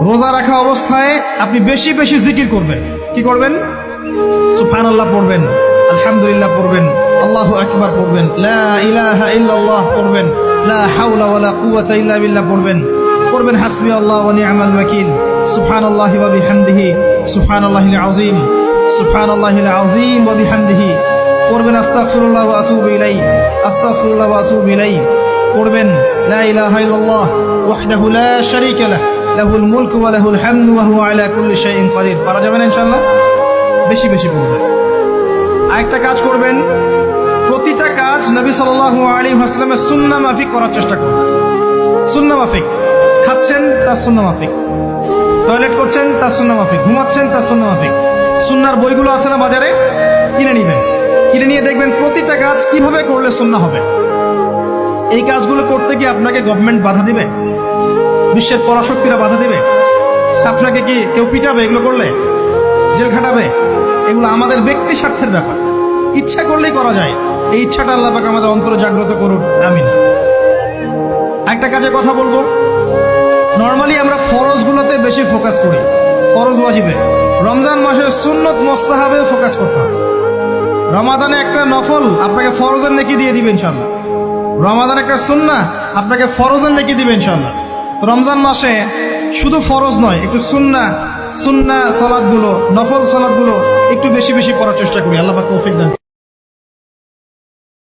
রোজা রাখা অবস্থায় আপনি বেশি বেশি জিকির করবেন। কি করবেন? সুবহানাল্লাহ পড়বেন, আলহামদুলিল্লাহ পড়বেন, আল্লাহু আকবার পড়বেন, লা ইলাহা ইল্লাল্লাহ পড়বেন, লা হাওলা ওয়ালা কুওয়াতা ইল্লা বিল্লাহ পড়বেন হাসবি আল্লাহ ওয়া নি'মাল ওয়াকিল, সুবহানাল্লাহি ওয়া বিহামদিহি, সুবহানাল্লাহিল আযীম, সুবহানাল্লাহিল আযীম ওয়া বিহামদিহি। পড়বেন আস্তাগফিরুল্লাহ ওয়া আতুবু ইলাইহি, আস্তাগফিরুল্লাহ ওয়া আতুবু ইলাইহি। পড়বেন লা ইলাহা ইল্লাল্লাহ ওয়াহদাহু লা শারীকা লাহু লাহুল মুলকু ওয়া লাহুল হামদু ওয়া হুয়া আলা কুল্লি শাইইন কাদির। পারা যাবে না ইনশাআল্লাহ? বেশি বেশি পড়বেন। আরেকটা কাজ করবেন, প্রতিটা কাজ নবী সাল্লাল্লাহু আলাইহি ওয়াসাল্লামের সুন্নাহ মাফিক করার চেষ্টা করবেন। সুন্নাহ মাফিক। খাচ্ছেন তার সুন্নাহ মাফিক, টয়লেট করছেন তার সুন্নাহ মাফিক, ঘুমাচ্ছেন তার সুন্নাহ মাফিক। সুন্নাহর বইগুলো আছে না বাজারে, কিনে নিবেন। কিনে নিয়ে দেখবেন প্রতিটা কাজ কিভাবে করলে সুন্নাহ হবে। এই কাজগুলো করতে গিয়ে আপনাকে গভর্নমেন্ট বাধা দিবে, বিশ্বের পরাশক্তিরা বাধা দিবে, আপনাকে কি কেউ পিটাবে এগুলো করলে, জেল খাটাবে? এগুলো আমাদের ব্যক্তি স্বার্থের ব্যাপার, ইচ্ছা করলেই করা যায়। এই ইচ্ছাটা আল্লাহ পাক আমাদের অন্তরে জাগ্রত করুন, আমিন। একটা কাজে কথা বলবো, নর্মালি আমরা ফরজগুলোতে বেশি ফোকাস করি, ফরজ ওয়াজিবে। রমজান মাসের সুন্নত মুস্তাহাবে ফোকাস করতে হবে। রমাদানে একটা নফল আপনাকে ফরজের নেকি দিয়ে দিবে ইনশাআল্লাহ, রমাদান একটা সুন্নাহ আপনাকে ফরজের নেকি দিবে ইনশাআল্লাহ। তো রমজান মাসে শুধু ফরজ নয়, একটু সুন্নাহ সালাতগুলো, নফল সালাতগুলো একটু বেশি বেশি করার চেষ্টা করি। আল্লাহ পাক তৌফিক দেন।